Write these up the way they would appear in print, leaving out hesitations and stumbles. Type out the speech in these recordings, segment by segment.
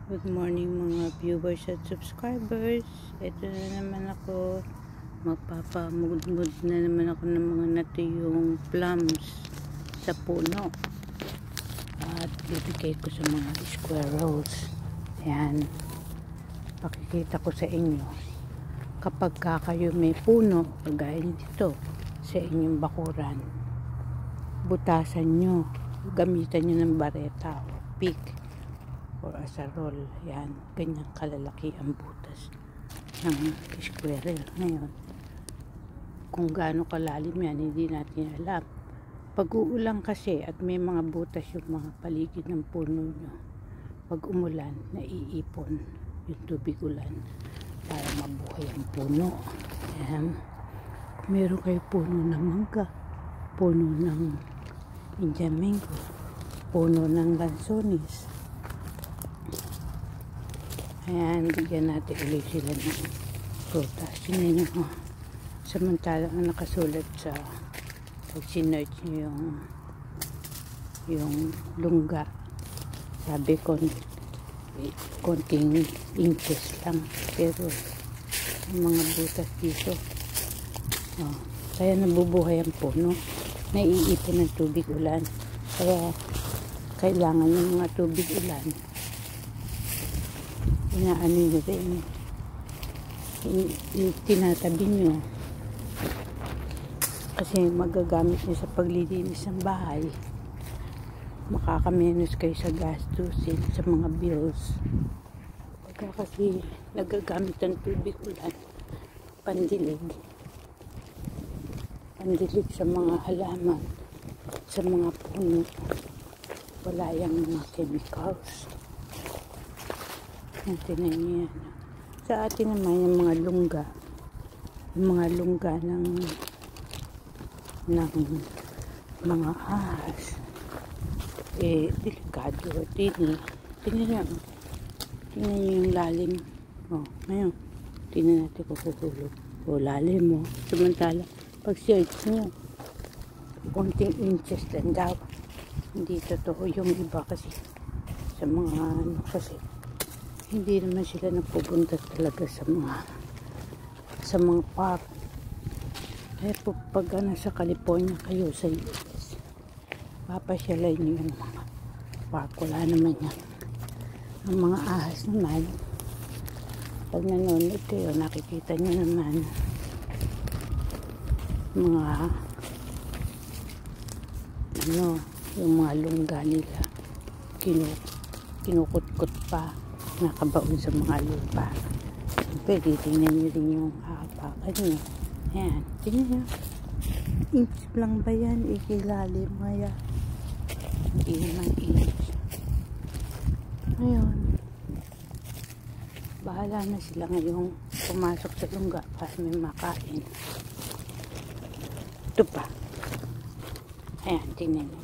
Good morning mga viewers at subscribers. Ito na naman ako. Magpapamugmud na naman ako ng mga natuyong plums sa puno. At bibigay ko sa mga squirrels. Ayan. Pakikita ko sa inyo. Kapag kayo may puno, kagaya dito, sa inyong bakuran, butasan nyo. Gamitan nyo ng bareta o pick or asarol. Yan, ganyang kalalaki ang butas ng squirrel. Ngayon, kung gaano kalalim yan, hindi natin alam. Pag uulan kasi at may mga butas yung mga paligid ng puno nyo, pag umulan, naiipon yung tubig ulan para mabuhay ang puno. Yan. Kung meron kayo puno ng mangga, puno ng Indian mango, puno ng lansones, ayan, bigyan natin ulit sila ng prutas. Yun nyo, samantalang ang nakasulat sa pag sinerch nyo yung lungga, sabi ko konting inches lang, pero ang mga butas dito, kaya nabubuhay ang puno, naiipon ng tubig ulan, kaya kailangan ng mga tubig ulan inaano nyo rin, tinatabi nyo kasi magagamit nyo sa paglilinis ng bahay. Makakamenos kayo sa gastusin sa mga bills pagka kasi nagagamit ng tubig ulan, pandilig sa mga halaman, sa mga puno, wala yung mga chemicals. Tinan niyo yan. Sa atin naman yung mga lungga ng mga ahas, delikado. Tingnan niyo yung lalim. Ngayon tingnan natin kung huhulog lalim mo. Samantala pag search nyo, konting inches lang daw. Hindi totoo yung iba kasi sa mga kasi hindi naman sila napupunta talaga sa mga park. Kaya po pag nasa California kayo sa US, papasyalan nyo yung mga park, wala naman yan. Ang mga ahas naman, pag nanonood kayo, nakikita nyo naman mga yung mga lungga nila kinukutkot pa, nakabaon sa mga lupa. Pwede tingnan nyo rin yung hapakan nyo. Ayan, tingnan nyo, inch lang ba yan? Ikilalim kaya hindi naman inch. Ngayon, bahala na sila ngayong pumasok sa lungga para may makain. Ito pa. Ayan, tingnan nyo.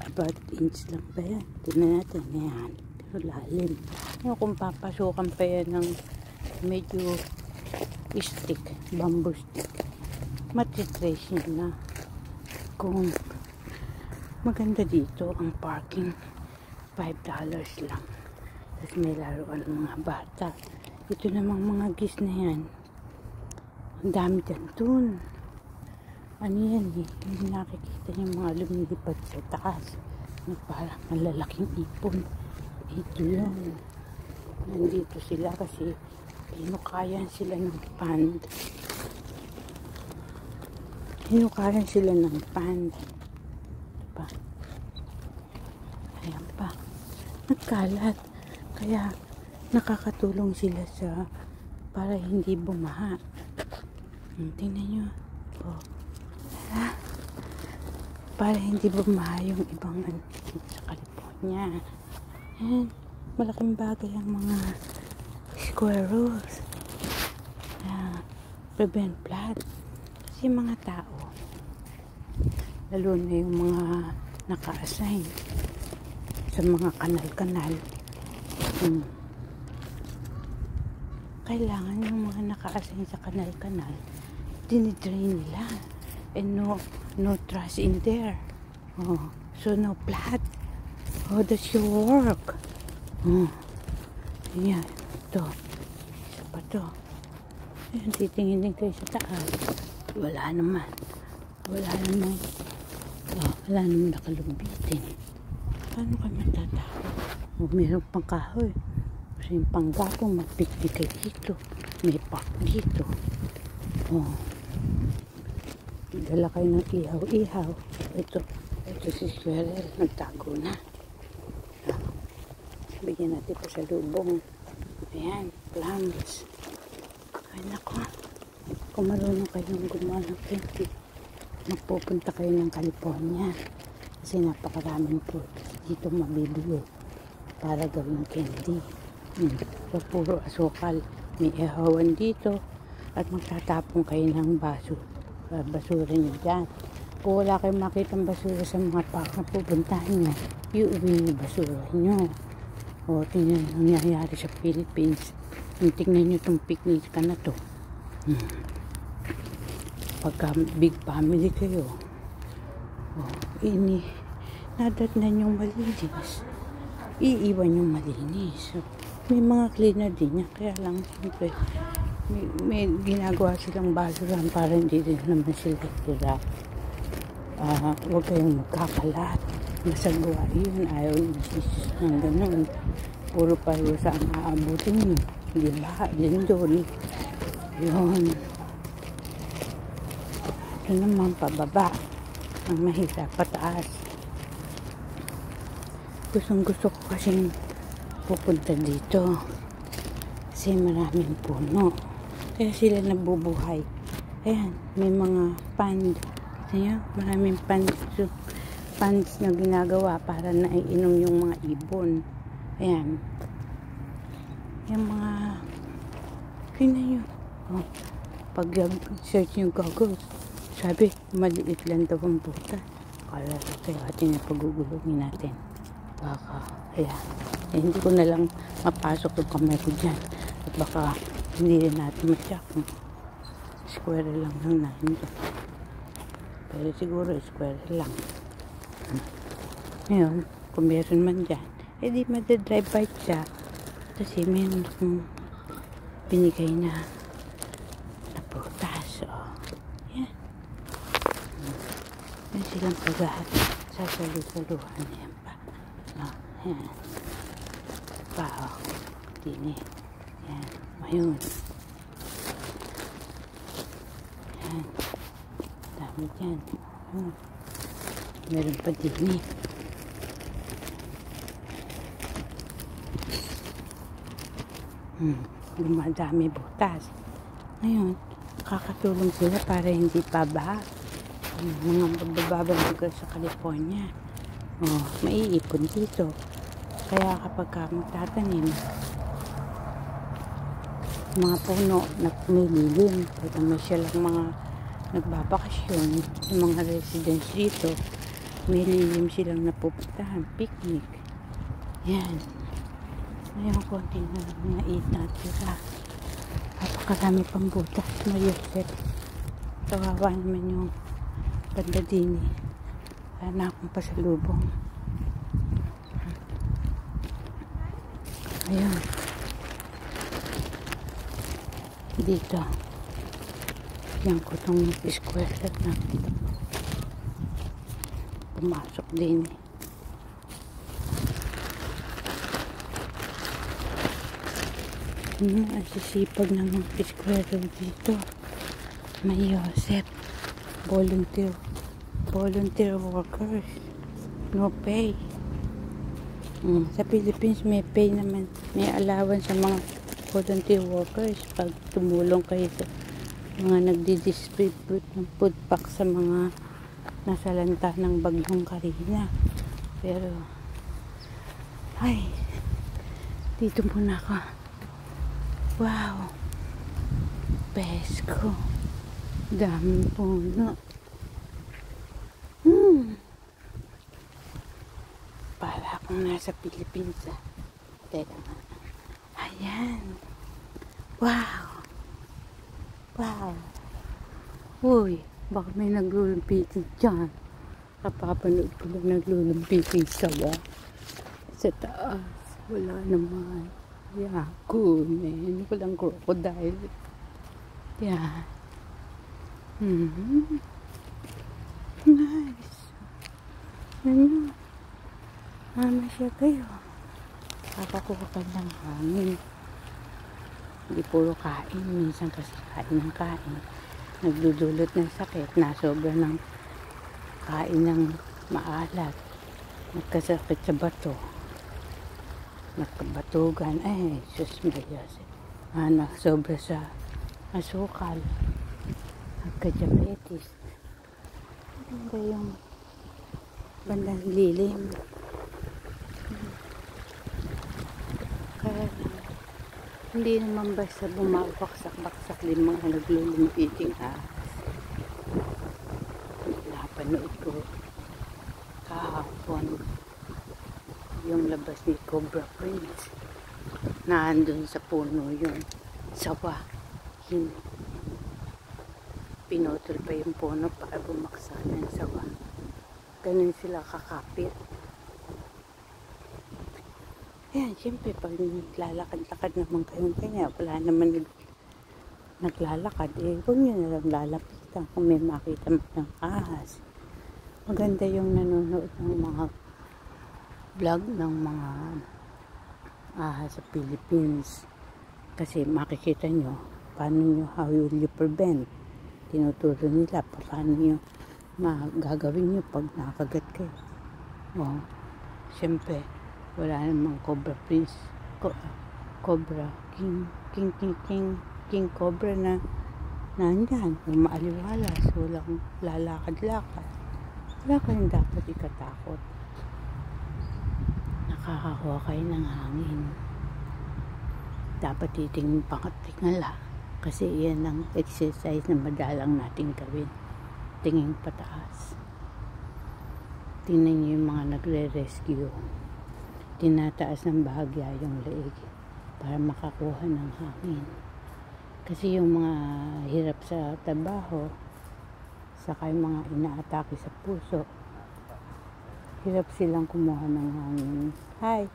About inch lang ba yan? Tingnan natin. Ayan, pero lalim. Kung papasukan pa yan ng medyo stick, bamboo stick, matitrace nyo na. Kung maganda dito ang parking, $5 lang. Tapos may laruan ng mga bata. Ito namang mga gis na yan, ang dami dyan dun. Ano yan hindi nakikita yung mga lumilipad sa taas na parang malalaking ipon. Ito yun, nandito sila kasi hinukayan sila ng pond. Diba? Ayan pa, nagkalat, kaya nakakatulong sila sa para hindi bumaha. Tingnan nyo, para hindi bumaha yung ibang sa California. Ayan, malaking bagay ang mga squirrels, prevent flood. Kasi mga tao, lalo na yung mga naka-assign sa mga kanal-kanal, kailangan yung mga naka-assign sa kanal-kanal dinidrain nila, and no trash in there, so no flood. That's your work. Ayan. Ito. Isa pa to. Ayan, titingin din kayo sa taas. Wala naman. Wala naman. Wala naman nakalumbitin. Paano kayo matatakot? Meron pang kahoy. Kasi yung panggapong magpiknik kayo dito. May park dito. Dala kayo ng ihaw-ihaw. Ito si Squirrel. Nagtago na. Bigyan natin pa sa lubong. Ayan, plums. Ay nako. Kung marunong kayong gumawa ng candy, magpupunta kayo ng California. Kasi napakaraming fruits dito mabibili para gawing candy. So, puro asukal. May ihawan dito. At magtatapon kayo ng basura nyo dyan. Kung wala kayong makitang basura sa mga park na pupuntahan nyo, iuwi yung basura nyo. O, tingnan ang nangyayari sa Philippines. Tingnan nyo itong picnic ka na to. Pagka big family kayo, nadatnan yung malinis. Iiwan yung malinis. So, may mga cleaner din yan. Kaya lang, siyempre, may ginagawa silang basuran para hindi din naman sila tira. Huwag kayong magkakalat. Masagawa yun. Ayaw ni Jesus ng ganun. Puro parusa ang aabutin nyo. Diba? Lindol. Yun. Ito naman pababa. Ang mahirap pataas. Gusto ko kasing pupunta dito. Kasi maraming puno. Kaya sila nabubuhay. Ayan. May mga pond. Ayan. Maraming ponds na ginagawa para naiinom yung mga ibon. Ayan. Yung mga tingnan nyo. Pag search yung goggles, sabi, maliit lang daw ang butas. Kaya atin na pagugulungin natin. Baka, ayan. Hindi ko na lang mapasok yung kamay ko dyan. At baka hindi rin natin matyak. Square lang natin ito. Pero siguro square lang. Ngayon, kung meron man dyan, di madadrive by siya. Kasi meron akong binigay na prutas. Yan. Yan silang paghahat. Sasalu-saluhan. Yan pa. Yan. Pa, dini. Yan. Mayun. Yan. Dami dyan. Meron pa dini. Dumadami butas. Ngayon, kakatulong sila para hindi pabaha. Mga bababang lugar sa California. Maiipon dito. Kaya kapag magtatanim, mga puno na may lilim, pag may silang mga nagbabakasyon, yung mga residents dito, may lilim silang napupuntahan, picnic. Yan. Ngayon, konti na mga 8 natira. Napakarami pang butas. Mayosep. Kawawa naman yung pandadini. Wala na akong pasalubong. Ayun. Dito. Yan ko itong square set na dito. Pumasok din eh. Ang sisipag ng squirrel dito. May Joseph. Volunteer workers. No pay. Sa Philippines may pay naman. May allowance sa mga volunteer workers pag tumulong kayo sa mga nagdi-distribute ng food pack sa mga nasalanta ng bagyong Karina. Pero ay, dito muna ako. Wow! Pesko. Daming puno. Para akong nasa Pilipinas. Teka nga. Ayan. Wow! Wow! Uy, baka may naglulumpitin dyan. Kapapanood ko lang naglulumpitin sa taas. Wala naman. Yakunin. Walang crocodile. Yan. Nice. Ano? Siya kayo. Kakakuha ka ng hangin. Hindi puro kain. Minsan kasi kain ng kain. Nagdudulot ng sakit. Nasobra ng kain ng maalat. Nagkasakit sa bato. Nagkabatugan. Ay, sus mayas. Sobra sa asukal. Nagka-diabetes. Ano yung bandang lilim. Kaya hindi naman basta bumabaksak-baksak din mga naglulumiting ahas. Napanood ko kahapon yung labas ni Cobra Prince. Naandun sa puno yung sawa. Pinutol pa yung puno para bumaksak yung sawa. Ganun sila kakapit. Ayan, siyempre pag naglalakad-lakad naman kayong kanya, wala naman naglalakad, huwag nyo nalang lalapitan kung may makita mo ng ahas. Maganda yung nanonood ng mga vlog ng mga ahas sa Philippines. Kasi makikita nyo, how will you prevent? Tinuturo nila, paano nyo gagawin nyo pag nakagat kayo. Siyempre, wala namang Cobra Prince, Cobra, King Cobra na nandyan, maaliwalas, walang lalakad-lakad. Wala kayong dapat ikatakot. Nakakakuha kayo ng hangin. Dapat titingin pangatingala. Kasi yan ang exercise na madalang nating gawin. Tingin pataas. Tingnan niyo yung mga nagre-rescue. Tinataas ng bahagya yung leeg para makakuha ng hangin. Kasi yung mga hirap sa trabaho, saka yung mga inaatake sa puso, hirap silang kumuha ng hangin. Hi!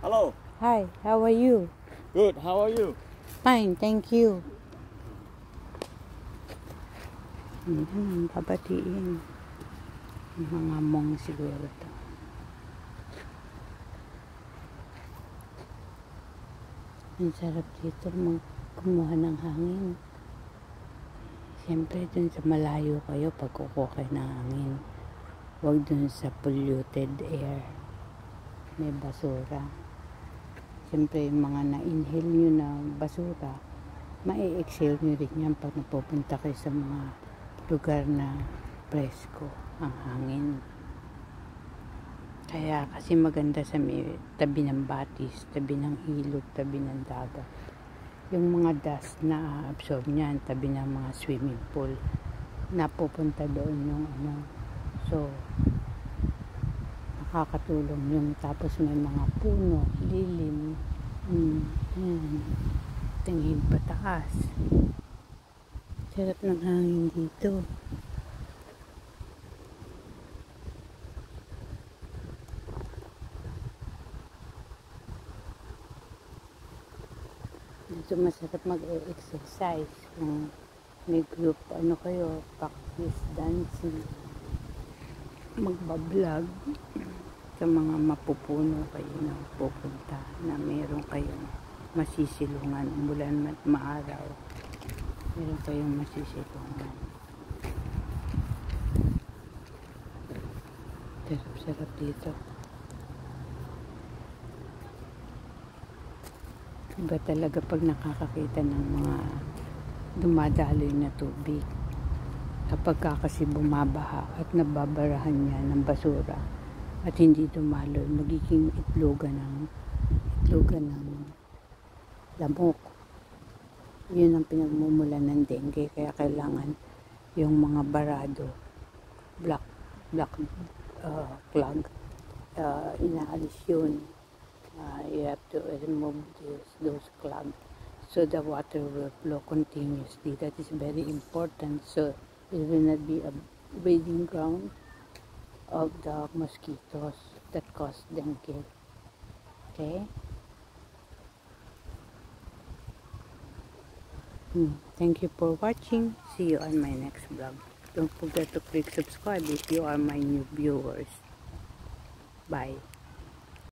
Hello. Hi, how are you? Good. How are you? Fine, thank you. Papatiin. Mga mong siguro ito. Ang sarap dito kumuha ng hangin. Siyempre dun sa malayo kayo pag kukuha kayo ng hangin. Huwag dun sa polluted air. May basura. Siyempre yung mga na-inhale nyo na basura, ma-exhale nyo rin yan pag napupunta kayo sa mga lugar na presko ang hangin. Kaya kasi maganda sa tabi ng batis, tabi ng ilog, tabi ng dagat. Yung mga dust na absorb niyan, tabi ng mga swimming pool, napupunta doon yung So, nakakatulong yung tapos may mga puno, lilim. Tingin pataas. Sarap ng hangin dito. Dito masarap mag-exercise kung may group kayo, practice dancing, magbablog sa mga mapupuno kayo na pupunta na meron kayong masisilungan umulan at maaraw, meron kayong masisilungan. Sarap dito. Iba talaga pag nakakakita ng mga dumadaloy na tubig. Kapag kasi bumabaha at nababarahan niya ng basura at hindi dumaloy, magiging itlogan ng lamok. Yun ang pinagmumulan ng dengue. Kaya kailangan yung mga barado, black clog, inaalis yun. You have to remove those clogs so the water will flow continuously. That is very important. So it will not be a breeding ground of the mosquitoes. that cause dengue. Okay? Thank you for watching. See you on my next vlog. Don't forget to click subscribe if you are my new viewers. Bye.